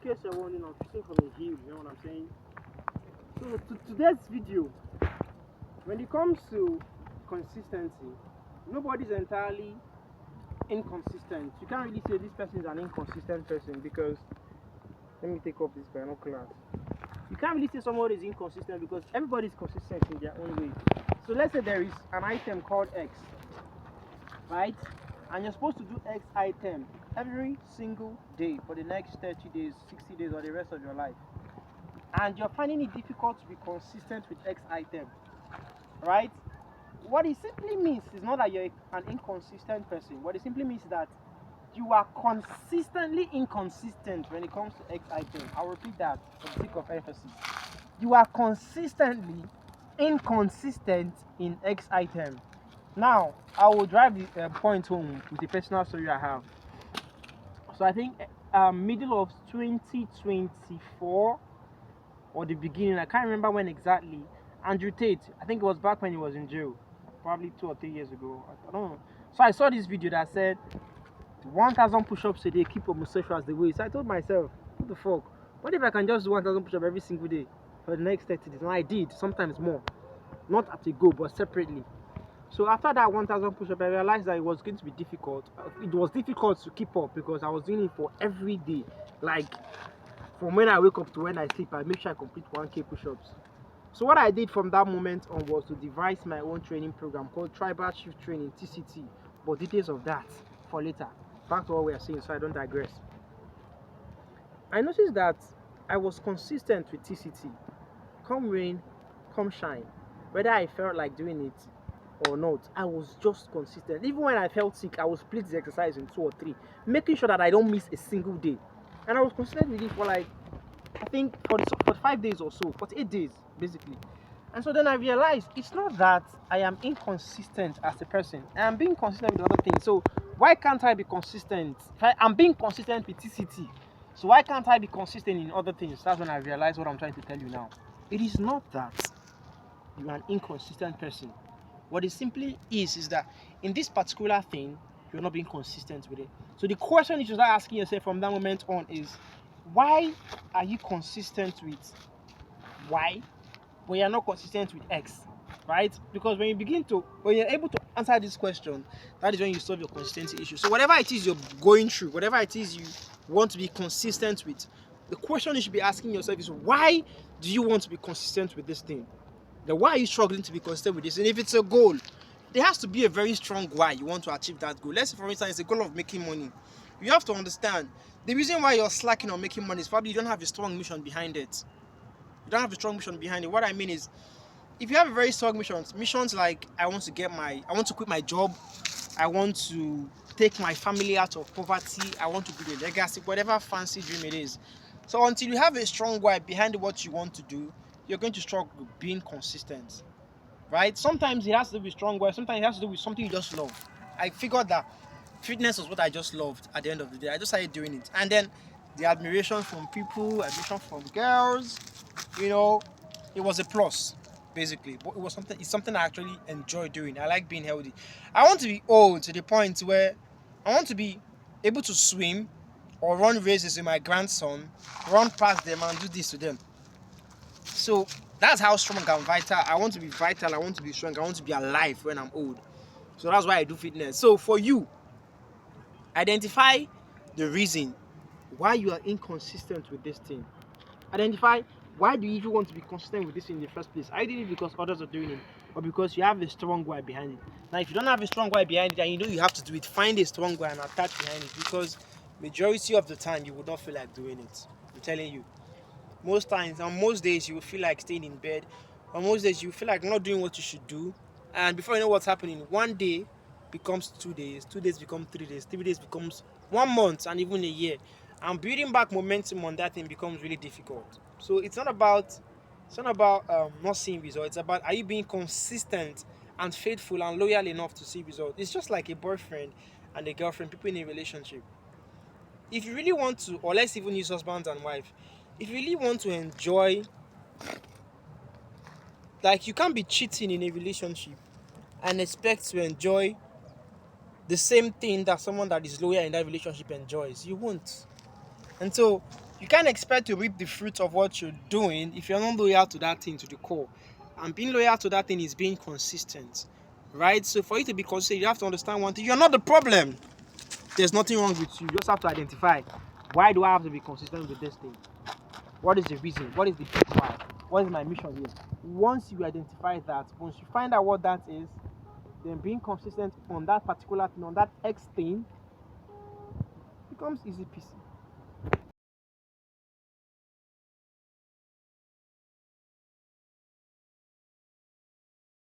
case you're wondering, I'm fishing from a hill, you know what I'm saying? So today's video, when it comes to consistency, nobody's entirely inconsistent. You can't really say this person is an inconsistent person because, let me take off this binoculars. You can't really say somebody is inconsistent because everybody is consistent in their own way. So let's say there is an item called X, right? And you're supposed to do X item every single day for the next 30 days, 60 days, or the rest of your life. And you're finding it difficult to be consistent with X item, right? What it simply means is not that you're an inconsistent person. What it simply means is that you are consistently inconsistent when it comes to X item. I'll repeat that for the sake of emphasis. You are consistently inconsistent in X item. Now, I will drive the point home with the personal story I have. So I think middle of 2024 or the beginning, I can't remember when exactly, Andrew Tate, I think it was back when he was in jail, probably 2 or 3 years ago, I don't know. So I saw this video that said 1,000 push-ups a day keep homosexuals away. So I told myself, what the fuck? What if I can just do 1,000 push-ups every single day for the next 30 days? And I did, sometimes more. Not at a go, but separately. So after that 1,000 push-ups, I realized that it was going to be difficult. It was difficult to keep up because I was doing it for every day. Like, from when I wake up to when I sleep, I make sure I complete 1K push-ups. So what I did from that moment on was to devise my own training program called Tribal Shift Training, TCT. But details of that for later. Back to what we are saying, so I don't digress. I noticed that I was consistent with TCT. Come rain, come shine. Whether I felt like doing it or not, I was just consistent. Even when I felt sick, I would split the exercise in 2 or 3, making sure that I don't miss a single day. And I was consistent with it for like, I think for 5 days or so, 48 days basically. And so then I realized it's not that I am inconsistent as a person. I am being consistent with other things. So why can't I be consistent? I'm being consistent with TCT. So why can't I be consistent in other things? That's when I realized what I'm trying to tell you now. It is not that you are an inconsistent person. What it simply is that in this particular thing, you're not being consistent with it. So the question you should start asking yourself from that moment on is, why are you consistent with Y, but you're not consistent with X, right? Because when you're able to answer this question, that is when you solve your consistency issue. So whatever it is you're going through, whatever it is you want to be consistent with, the question you should be asking yourself is, why do you want to be consistent with this thing? Why are you struggling to be consistent with this? And if it's a goal, there has to be a very strong why you want to achieve that goal. Let's say, for instance, it's a goal of making money. You have to understand the reason why you're slacking on making money is probably you don't have a strong mission behind it. You don't have a strong mission behind it. What I mean is, if you have a very strong missions like I want to quit my job, I want to take my family out of poverty, I want to build a legacy, whatever fancy dream it is. So until you have a strong why behind what you want to do, you're going to struggle with being consistent, right? Sometimes it has to do with strong why, sometimes it has to do with something you just love. I figured that fitness was what I just loved at the end of the day. I just started doing it. And then the admiration from people, admiration from girls, it was a plus, basically. But it's something I actually enjoy doing. I like being healthy. I want to be old to the point where I want to be able to swim or run races with my grandson, run past them and do this to them. So that's how strong and vital. I want to be vital, I want to be strong, I want to be alive when I'm old. So that's why I do fitness. So for you, identify the reason why you are inconsistent with this thing. Identify why do you even want to be consistent with this in the first place. Are you doing it because others are doing it, or because you have a strong why behind it? Now, if you don't have a strong why behind it and you know you have to do it, find a strong why and attach behind it, because majority of the time you would not feel like doing it. I'm telling you. Most times, on most days, you will feel like staying in bed. On most days, you feel like not doing what you should do. And before you know what's happening, 1 day becomes 2 days, 2 days become 3 days, 3 days becomes 1 month, and even a year. And building back momentum on that thing becomes really difficult. So it's not about not seeing results. It's about, are you being consistent and faithful and loyal enough to see results? It's just like a boyfriend and a girlfriend, people in a relationship. If you really want to, or let's even use husband and wife, if you really want to enjoy, like, you can't be cheating in a relationship and expect to enjoy the same thing that someone that is loyal in that relationship enjoys. You won't. And so You can't expect to reap the fruits of what you're doing if you're not loyal to that thing to the core. And being loyal to that thing is being consistent, right? So for you to be consistent, you have to understand one thing: you're not the problem. There's nothing wrong with you. You just have to identify, why do I have to be consistent with this thing? What is the reason? What is the big why? What is my mission here? Once you identify that, once you find out what that is, then being consistent on that particular thing, on that X thing, becomes easy peasy.